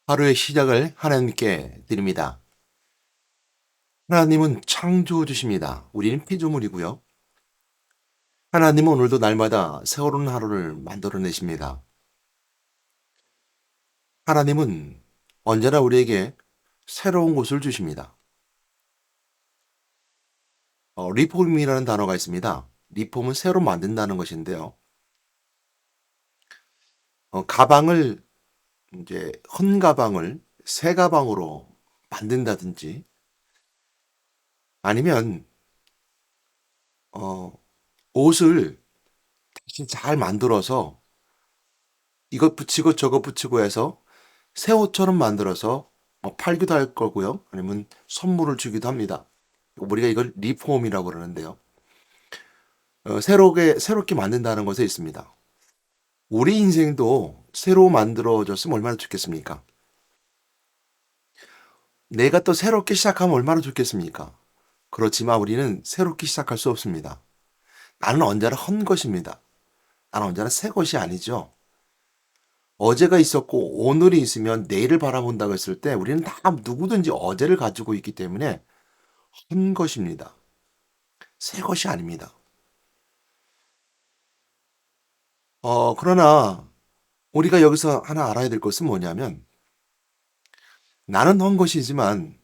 하루의 시작을 하나님께 드립니다. 하나님은 창조주십니다. 우리는 피조물이고요. 하나님은 오늘도 날마다 새로운 하루를 만들어내십니다. 하나님은 언제나 우리에게 새로운 곳을 주십니다. 리폼이라는 단어가 있습니다. 리폼은 새로 만든다는 것인데요. 가방을 헌 가방을 새 가방으로 만든다든지 아니면 어, 옷을 다시 잘 만들어서 이것 붙이고 저것 붙이고 해서 새 옷처럼 만들어서 팔기도 할 거고요. 아니면 선물을 주기도 합니다. 우리가 이걸 리폼이라고 그러는데요. 새롭게 만든다는 것에 있습니다. 우리 인생도 새로 만들어졌으면 얼마나 좋겠습니까? 내가 또 새롭게 시작하면 얼마나 좋겠습니까? 그렇지만 우리는 새롭게 시작할 수 없습니다. 나는 언제나 헌 것입니다. 나는 언제나 새 것이 아니죠. 어제가 있었고 오늘이 있으면 내일을 바라본다고 했을 때 우리는 다 누구든지 어제를 가지고 있기 때문에 헌 것입니다. 새 것이 아닙니다. 그러나 우리가 여기서 하나 알아야 될 것은 뭐냐면 나는 헌 것이지만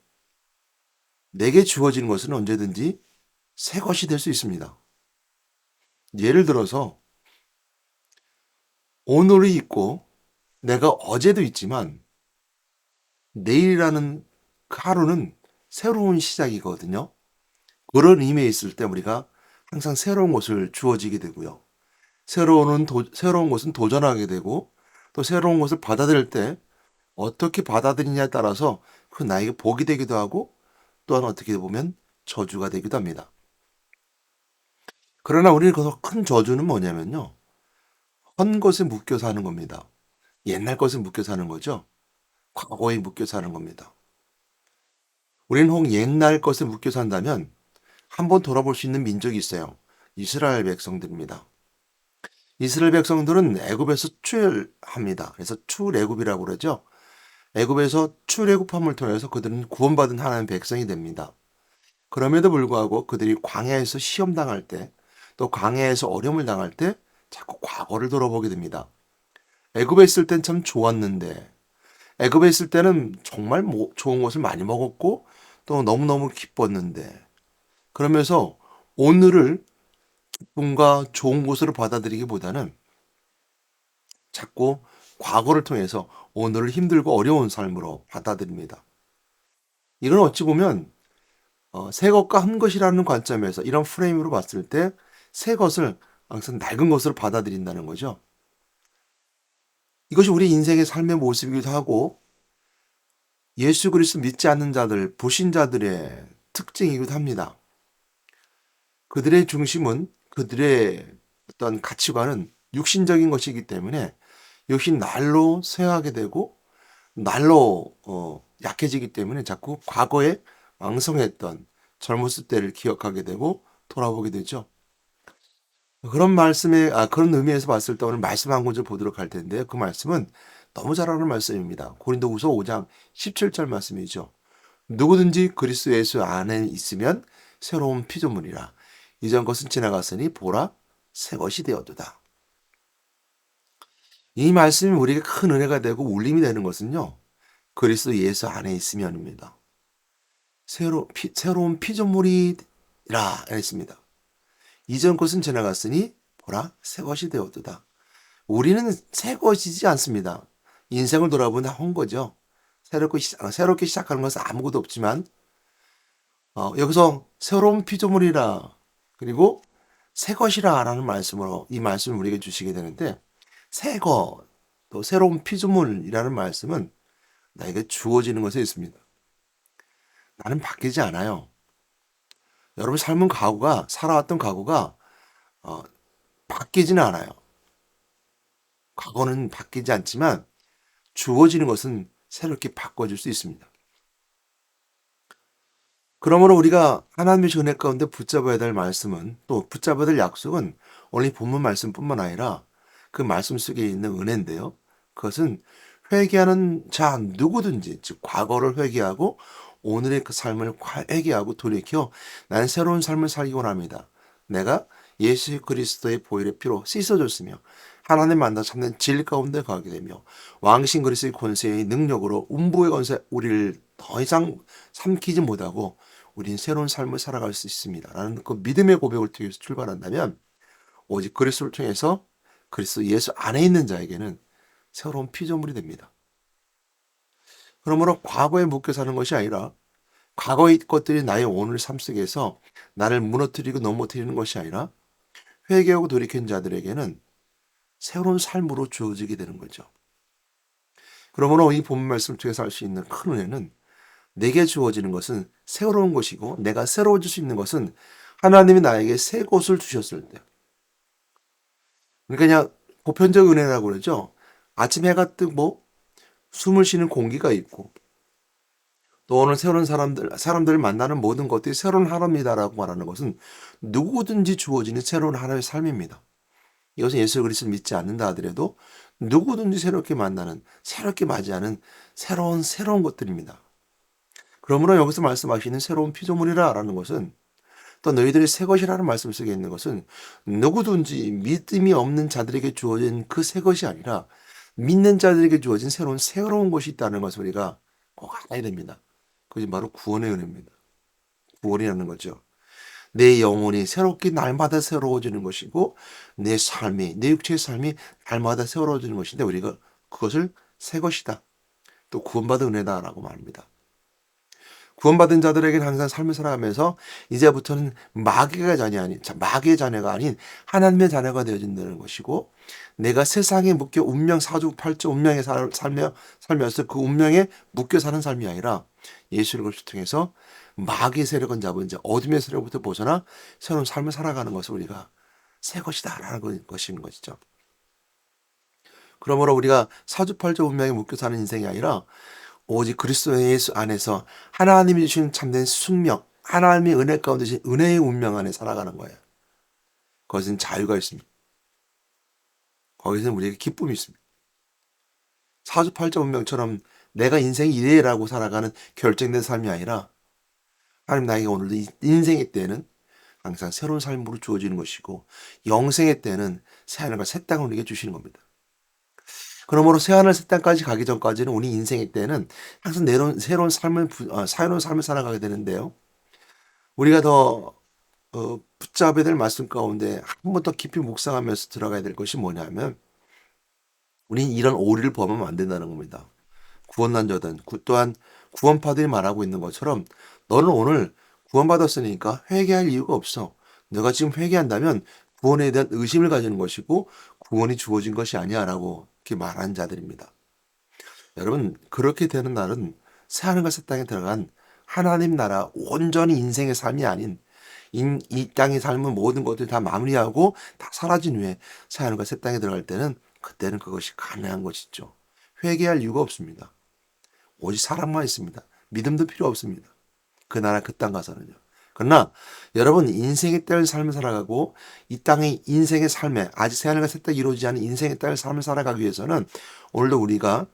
내게 주어지는 것은 언제든지 새 것이 될 수 있습니다. 예를 들어서 오늘이 있고 내가 어제도 있지만 내일이라는 그 하루는 새로운 시작이거든요. 그런 의미에 있을 때 우리가 항상 새로운 것을 주어지게 되고요. 새로운 것은 도전하게 되고 또 새로운 것을 받아들일 때 어떻게 받아들이냐에 따라서 그 나에게 복이 되기도 하고 또한 어떻게 보면 저주가 되기도 합니다. 그러나 우리는 더 큰 저주는 뭐냐면요. 헌 것에 묶여 사는 겁니다. 옛날 것에 묶여 사는 거죠. 과거에 묶여 사는 겁니다. 우리는 혹 옛날 것에 묶여 산다면 한번 돌아볼 수 있는 민족이 있어요. 이스라엘 백성들입니다. 이스라엘 백성들은 애굽에서 출합니다. 그래서 출애굽이라고 그러죠. 애굽에서 출애굽함을 통해서 그들은 구원받은 하나님의 백성이 됩니다. 그럼에도 불구하고 그들이 광야에서 시험 당할 때, 또 광야에서 어려움을 당할 때 자꾸 과거를 돌아보게 됩니다. 애굽에 있을 땐 참 좋았는데, 애굽에 있을 때는 정말 좋은 것을 많이 먹었고 또 너무너무 기뻤는데, 그러면서 오늘을 기쁨과 좋은 것으로 받아들이기보다는 자꾸 과거를 통해서 오늘을 힘들고 어려운 삶으로 받아들입니다. 이건 어찌 보면 새 것과 한 것이라는 관점에서 이런 프레임으로 봤을 때 새 것을 항상 낡은 것으로 받아들인다는 거죠. 이것이 우리 인생의 삶의 모습이기도 하고 예수 그리스도 믿지 않는 자들, 불신자들의 특징이기도 합니다. 그들의 중심은 그들의 어떤 가치관은 육신적인 것이기 때문에 역시 날로 쇠하게 되고 날로 약해지기 때문에 자꾸 과거에 왕성했던 젊었을 때를 기억하게 되고 돌아보게 되죠. 그런 의미에서 봤을 때 오늘 말씀 한 구절 보도록 할 텐데요. 그 말씀은 너무 잘 아는 말씀입니다. 고린도후서 5장 17절 말씀이죠. 누구든지 그리스도 예수 안에 있으면 새로운 피조물이라. 이전 것은 지나갔으니 보라 새 것이 되었도다. 이 말씀이 우리에게 큰 은혜가 되고 울림이 되는 것은요. 그리스도 예수 안에 있으면입니다. 새로운 피조물이라 했습니다. 이전 것은 지나갔으니 보라 새 것이 되었도다. 우리는 새 것이지 않습니다. 인생을 돌아보면 한 거죠. 새롭게 시작하는 것은 아무것도 없지만 여기서 새로운 피조물이라 그리고 새 것이라라는 말씀으로 이 말씀을 우리에게 주시게 되는데 새 것, 또 새로운 피조물이라는 말씀은 나에게 주어지는 것에 있습니다. 나는 바뀌지 않아요. 여러분 살아왔던 가구가 어, 바뀌지는 않아요. 과거는 바뀌지 않지만 주어지는 것은 새롭게 바꿔줄 수 있습니다. 그러므로 우리가 하나님의 은혜 가운데 붙잡아야 될 말씀은 또 붙잡아야 될 약속은 오늘 본문 말씀뿐만 아니라 그 말씀 속에 있는 은혜인데요. 그것은 회개하는 자 누구든지, 즉 과거를 회개하고 오늘의 그 삶을 회개하고 돌이켜 나는 새로운 삶을 살기 원합니다. 내가 예수 그리스도의 보혈의 피로 씻어줬으며 하나님 만나 참는 질 가운데 가게 되며 왕신 그리스도의 권세의 능력으로 음부의 권세 우리를 더 이상 삼키지 못하고 우리는 새로운 삶을 살아갈 수 있습니다. 라는 그 믿음의 고백을 통해서 출발한다면 오직 그리스도를 통해서 그리스도 예수 안에 있는 자에게는 새로운 피조물이 됩니다. 그러므로 과거에 묶여 사는 것이 아니라 과거의 것들이 나의 오늘 삶 속에서 나를 무너뜨리고 넘어뜨리는 것이 아니라 회개하고 돌이킨 자들에게는 새로운 삶으로 주어지게 되는 거죠. 그러므로 이 본문 말씀을 통해서 알 수 있는 큰 은혜는 내게 주어지는 것은 새로운 것이고 내가 새로워질 수 있는 것은 하나님이 나에게 새 것을 주셨을 때. 그러니까 그냥 보편적 은혜라고 그러죠. 아침 해가 뜨고 숨을 쉬는 공기가 있고 또 오늘 새로운 사람들을 만나는 모든 것들이 새로운 하루입니다라고 말하는 것은 누구든지 주어지는 새로운 하나의 삶입니다. 이것은 예수 그리스도를 믿지 않는다 하더라도 누구든지 새롭게 만나는, 새롭게 맞이하는 새로운 것들입니다. 그러므로 여기서 말씀하시는 새로운 피조물이라라는 것은 또 너희들이 새 것이라는 말씀 속에 있는 것은 누구든지 믿음이 없는 자들에게 주어진 그 새 것이 아니라 믿는 자들에게 주어진 새로운 것이 있다는 것을 우리가 꼭 알아야 됩니다. 그것이 바로 구원의 은혜입니다. 구원이라는 거죠. 내 영혼이 새롭게 날마다 새로워지는 것이고 내 삶이, 내 육체의 삶이 날마다 새로워지는 것인데 우리가 그것을 새 것이다. 또 구원받은 은혜다라고 말합니다. 구원받은 자들에게는 항상 삶을 살아가면서 이제부터는 마귀의 자녀가 아닌 하나님의 자녀가 되어진다는 것이고 내가 세상에 묶여 운명 사주팔조 운명에 살면서 그 운명에 묶여 사는 삶이 아니라 예수를 통해서 마귀의 세력은 잡은 자 어둠의 세력부터 벗어나 새로운 삶을 살아가는 것을 우리가 새 것이다라는 것인 것이죠. 그러므로 우리가 사주팔조 운명에 묶여 사는 인생이 아니라 오직 그리스도 예수 안에서 하나님이 주신 참된 숙명, 하나님의 은혜 가운데 주신 은혜의 운명 안에 살아가는 거예요. 거기서는 자유가 있습니다. 거기서는 우리에게 기쁨이 있습니다. 사주팔자 운명처럼 내가 인생이 이래라고 살아가는 결정된 삶이 아니라 하나님 나에게 오늘도 인생의 때는 항상 새로운 삶으로 주어지는 것이고 영생의 때는 새하늘과 새 땅을 우리에게 주시는 겁니다. 그러므로 새하늘 새 땅까지 가기 전까지는 우리 인생의 때는 항상 새로운 삶을 살아가게 되는데요. 우리가 더 붙잡아야 될 말씀 가운데 한 번 더 깊이 묵상하면서 들어가야 될 것이 뭐냐면 우리는 이런 오리를 범하면 안 된다는 겁니다. 구원난 자든 또한 구원파들이 말하고 있는 것처럼 너는 오늘 구원받았으니까 회개할 이유가 없어. 너가 지금 회개한다면 구원에 대한 의심을 가지는 것이고 구원이 주어진 것이 아니야 라고 이렇게 말하는 자들입니다. 여러분 그렇게 되는 날은 새하늘과 새 땅에 들어간 하나님 나라 온전히 인생의 삶이 아닌 이 땅의 삶은 모든 것들이 다 마무리하고 다 사라진 후에 새하늘과 새 땅에 들어갈 때는 그때는 그것이 가능한 것이죠. 회개할 이유가 없습니다. 오직 사랑만 있습니다. 믿음도 필요 없습니다. 그 나라 그 땅 가서는요. 그러나 여러분 인생의 때를 삶을 살아가고 이 땅의 인생의 삶에 아직 새하늘과 새 땅이 이루어지지 않은 인생의 때를 삶을 살아가기 위해서는 오늘도 우리가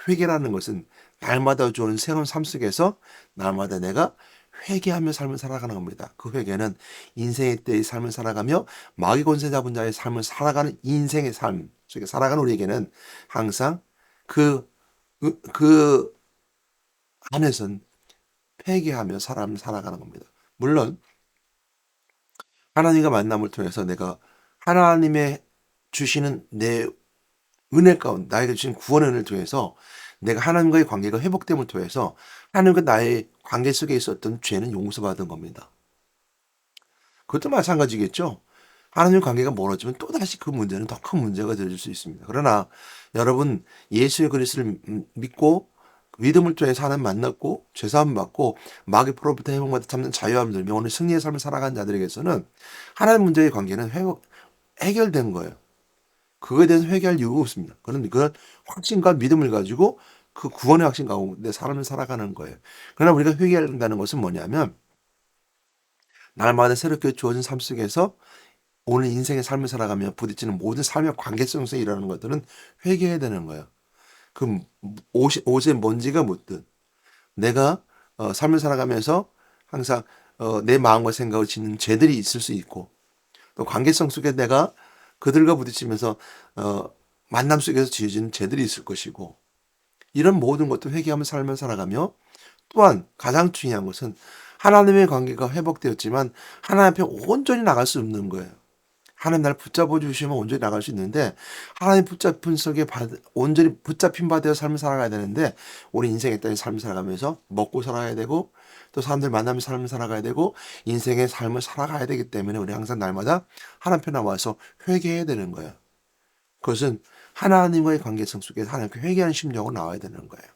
회개라는 것은 날마다 주어진 새로운 삶 속에서 날마다 내가 회개하며 삶을 살아가는 겁니다. 그 회개는 인생의 때의 삶을 살아가며 마귀 권세 잡은 자의 삶을 살아가는 인생의 삶 속에 살아가는 우리에게는 항상 그 안에선 회개하며 사람을 살아가는 겁니다. 물론 하나님과 만남을 통해서 내가 하나님의 주시는 내 은혜 가운데 나에게 주신 구원의 은혜를 통해서 내가 하나님과의 관계가 회복됨을 통해서 하나님과 나의 관계 속에 있었던 죄는 용서받은 겁니다. 그것도 마찬가지겠죠. 하나님 관계가 멀어지면 또다시 그 문제는 더 큰 문제가 되어질 수 있습니다. 그러나 여러분 예수 그리스도를 믿고 믿음을 통해서 하나님 만났고 죄사함 받고 마귀 포로부터 해방받아 참는 자유함을 들며 오늘 승리의 삶을 살아가는 자들에게서는 하나님 문제의 관계는 해결된 거예요. 그거에 대해서 회개할 이유가 없습니다. 그런데 그건 확신과 믿음을 가지고 그 구원의 확신 가운데 삶을 살아가는 거예요. 그러나 우리가 회개해야 한다는 것은 뭐냐면 날마다 새롭게 주어진 삶 속에서 오늘 인생의 삶을 살아가며 부딪히는 모든 삶의 관계성 속에 일어나는 것들은 회개해야 되는 거예요. 옷에 먼지가 묻든 내가 삶을 살아가면서 항상 내 마음과 생각을 짓는 죄들이 있을 수 있고, 또 관계성 속에 내가 그들과 부딪히면서 만남 속에서 지어지는 죄들이 있을 것이고, 이런 모든 것도 회개하며 삶을 살아가며, 또한 가장 중요한 것은 하나님의 관계가 회복되었지만 하나님 앞에 온전히 나갈 수 없는 거예요. 하나님 날 붙잡아 주시면 온전히 나갈 수 있는데, 하나님 붙잡힌 속에 온전히 붙잡힌 바 되어 삶을 살아가야 되는데, 우리 인생에 따른 삶을 살아가면서 먹고 살아야 되고, 또 사람들 만나면서 삶을 살아가야 되고, 인생의 삶을 살아가야 되기 때문에 우리 항상 날마다 하나님 앞에 나와서 회개해야 되는 거예요. 그것은 하나님과의 관계성 속에서 하나님께 회개하는 심령으로 나와야 되는 거예요.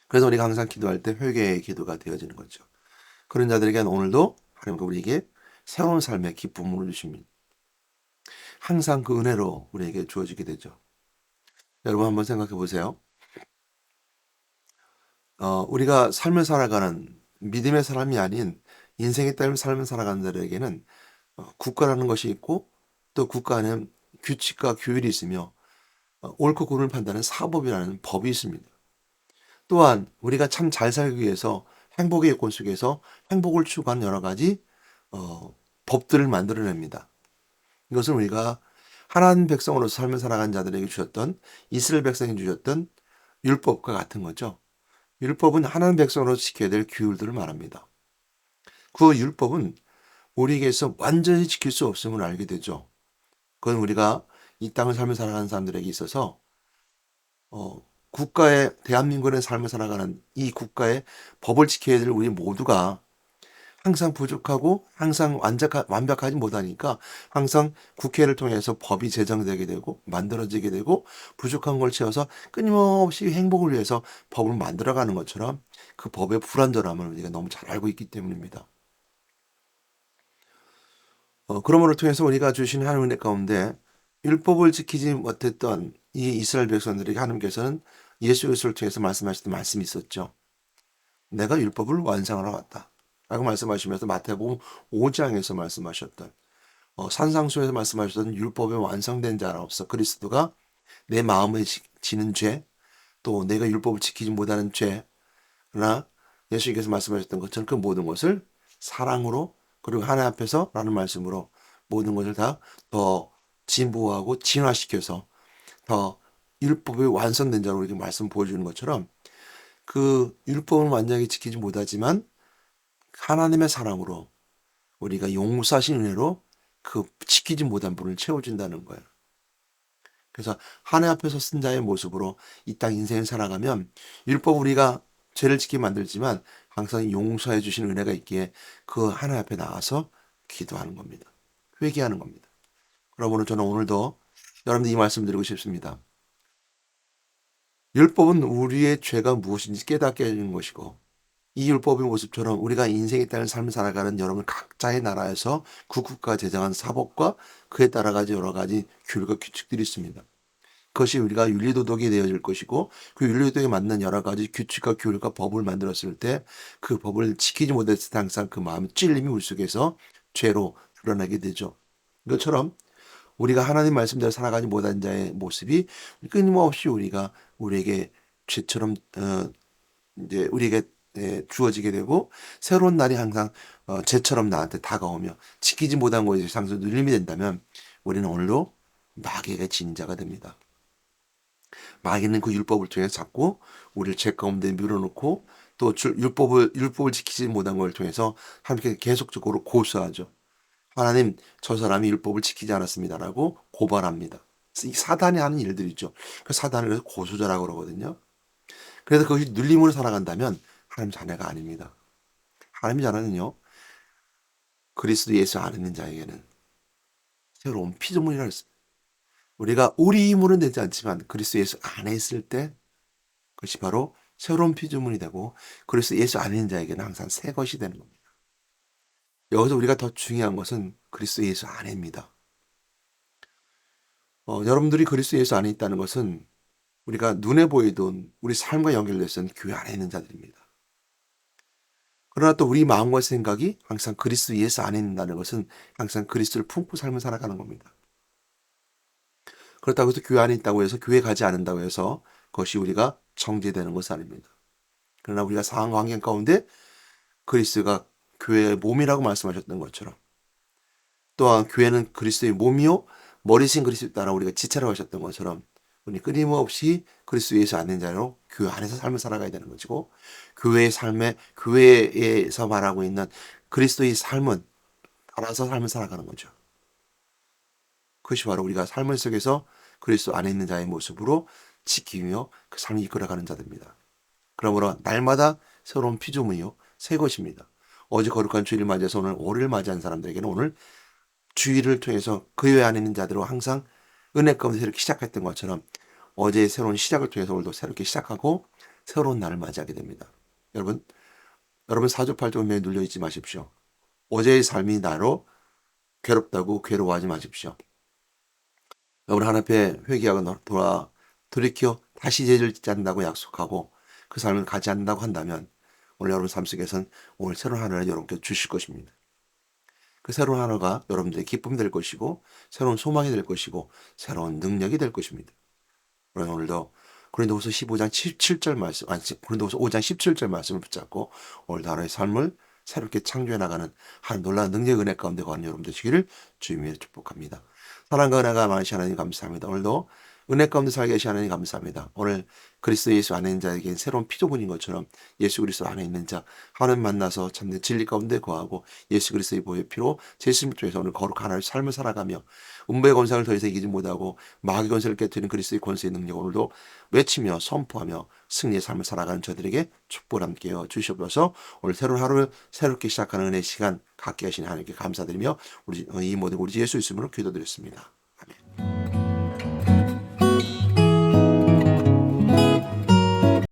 그래서 우리가 항상 기도할 때 회개의 기도가 되어지는 거죠. 그런 자들에게는 오늘도 하나님께 우리에게 새로운 삶의 기쁨을 주십니다. 항상 그 은혜로 우리에게 주어지게 되죠. 여러분 한번 생각해 보세요. 우리가 삶을 살아가는 믿음의 사람이 아닌 인생에 따른 삶을 살아가는 자들에게는 국가라는 것이 있고, 또 국가 안에는 규칙과 규율이 있으며 옳고 그름을 판단하는 사법이라는 법이 있습니다. 또한 우리가 참 잘 살기 위해서 행복의 요건 속에서 행복을 추구하는 여러 가지 법들을 만들어냅니다. 이것은 우리가 하나님 백성으로서 삶을 살아가는 자들에게 주셨던, 이스라엘 백성이 주셨던 율법과 같은 거죠. 율법은 하나님 백성으로서 지켜야 될 규율들을 말합니다. 그 율법은 우리에게서 완전히 지킬 수 없음을 알게 되죠. 그건 우리가 이 땅을 삶을 살아가는 사람들에게 있어서 국가의, 대한민국의 삶을 살아가는 이 국가의 법을 지켜야 될 우리 모두가 항상 부족하고 항상 완벽하지 못하니까 항상 국회를 통해서 법이 제정되게 되고 만들어지게 되고, 부족한 걸 채워서 끊임없이 행복을 위해서 법을 만들어가는 것처럼 그 법의 불완전함을 우리가 너무 잘 알고 있기 때문입니다. 그러므로 통해서 우리가 주신 하나님의 은혜 가운데 율법을 지키지 못했던 이 이스라엘 백성들에게 하나님께서는 예수 그리스도를 통해서 말씀하셨던 말씀이 있었죠. 내가 율법을 완성하러 왔다 라고 말씀하시면서 마태복음 5장에서 말씀하셨던, 산상수에서 말씀하셨던 율법에 완성된 자로서 그리스도가 내 마음에 지는 죄, 또 내가 율법을 지키지 못하는 죄나 예수님께서 말씀하셨던 것처럼 그 모든 것을 사랑으로, 그리고 하나님 앞에서 라는 말씀으로 모든 것을 다 더 진보하고 진화시켜서 더 율법이 완성된 자로 이렇게 말씀 보여주는 것처럼, 그 율법은 완전히 지키지 못하지만 하나님의 사랑으로, 우리가 용서하신 은혜로 그 지키지 못한 분을 채워준다는 거예요. 그래서 하나님 앞에서 쓴 자의 모습으로 이 땅 인생을 살아가면, 율법 우리가 죄를 지키게 만들지만 항상 용서해 주시는 은혜가 있기에 그 하나님 앞에 나와서 기도하는 겁니다. 회개하는 겁니다. 그러므로 저는 오늘도 여러분들 이 말씀 드리고 싶습니다. 율법은 우리의 죄가 무엇인지 깨닫게 해주는 것이고, 이 율법의 모습처럼 우리가 인생에 따른 삶을 살아가는 여러분 각자의 나라에서 그 국가 제정한 사법과 그에 따라가지 여러 가지 규율과 규칙들이 있습니다. 그것이 우리가 윤리도덕이 되어질 것이고, 그 윤리도덕에 맞는 여러 가지 규칙과 규율과 법을 만들었을 때 그 법을 지키지 못했을 때 항상 그 마음의 찔림이 우리 속에서 죄로 드러나게 되죠. 이것처럼 우리가 하나님 말씀대로 살아가지 못한 자의 모습이 끊임없이 우리에게 죄처럼 이제 우리에게 주어지게 되고, 새로운 날이 항상 죄처럼 나한테 다가오며 지키지 못한 것에 상승 눌림이 된다면 우리는 오늘도 마귀에게 진 자가 됩니다. 마귀는 그 율법을 통해서 자꾸 우리를 죄 가운데 밀어넣고, 또 율법을 지키지 못한 걸 통해서 하나님께 계속적으로 고소하죠. 하나님, 저 사람이 율법을 지키지 않았습니다라고 고발합니다. 이 사단이 하는 일들이죠. 그 사단을 그래서 고소자라고 그러거든요. 그래서 그것이 눌림으로 살아간다면 하나님 자녀가 아닙니다. 하나님 자녀는요, 그리스도 예수 안 있는 자에게는 새로운 피조물이라 했습니다. 우리가 우리 힘으로 되지 않지만 그리스도 예수 안에 있을 때 그것이 바로 새로운 피조물이 되고, 그리스도 예수 안 있는 자에게는 항상 새 것이 되는 겁니다. 여기서 우리가 더 중요한 것은 그리스도 예수 안에입니다. 여러분들이 그리스도 예수 안에 있다는 것은 우리가 눈에 보이던 우리 삶과 연결돼서 교회 안에 있는 자들입니다. 그러나 또 우리 마음과 생각이 항상 그리스도 예수 안에 있다는 것은 항상 그리스도를 품고 삶을 살아가는 겁니다. 그렇다고 해서 교회 안에 있다고 해서 교회 가지 않는다고 해서 그것이 우리가 정죄되는 것은 아닙니다. 그러나 우리가 상황 환경 가운데 그리스도가 교회의 몸이라고 말씀하셨던 것처럼, 또한 교회는 그리스도의 몸이요 머리신 그리스도 따라 우리가 지체라고 하셨던 것처럼, 우리 끊임없이 그리스도 예수 안는 자로 교회 안에서 삶을 살아가야 되는 것이고, 교회의 삶에, 교회에서 말하고 있는 그리스도의 삶은 따라서 삶을 살아가는 거죠. 그것이 바로 우리가 삶을 속에서 그리스도 안에 있는 자의 모습으로 지키며 그 삶을 이끌어가는 자들입니다. 그러므로 날마다 새로운 피조물이요 새 것입니다. 어제 거룩한 주일을 맞이해서 오늘 월요일 맞이한 사람들에게는 오늘 주일을 통해서 교회 안에 있는 자들로 항상 은혜 가운데 새롭게 시작했던 것처럼 어제의 새로운 시작을 통해서 오늘도 새롭게 시작하고 새로운 날을 맞이하게 됩니다. 여러분 사주팔자에 눌려있지 마십시오. 어제의 삶이 나로 괴롭다고 괴로워하지 마십시오. 여러분 하나님 앞에 회개하고 돌이켜 다시 죄를 짓지 않는다고 약속하고 그 삶을 가지 않는다고 한다면 오늘 여러분 삶 속에서는 오늘 새로운 하늘을 여러분께 주실 것입니다. 그 새로운 하루가 여러분들의 기쁨이 될 것이고 새로운 소망이 될 것이고 새로운 능력이 될 것입니다. 그러나 오늘도 고린도후서 15장 17절 말씀, 고린도후서 5장 17절 말씀을 붙잡고 오늘도 하나의 삶을 새롭게 창조해 나가는 한 놀라운 능력 은혜 가운데 거하는 여러분 되시기를 주님의 축복합니다. 사랑과 은혜가 많으신 하나님 감사합니다. 오늘도 은혜 가운데 살게 하신 하나님 감사합니다. 오늘 그리스도 예수 안에 있는 자에게는 새로운 피조물인 것처럼 예수 그리스도 안에 있는 자 하나님 만나서 참된 진리 가운데 거하고 예수 그리스도의 보혈 피로 제수님 통해서 오늘 거룩한 하나님의 삶을 살아가며 음부의 권세를 더 이상 이기지 못하고 마귀 권세를 깨뜨리는 그리스도의 권세의 능력 오늘도 외치며 선포하며 승리의 삶을 살아가는 저들에게 축복을 함께 주시옵소서. 오늘 새로운 하루를 새롭게 시작하는 은혜의 시간 갖게 하신 하나님께 감사드리며 우리 이 모든 우리 예수 이름으로 기도드렸습니다.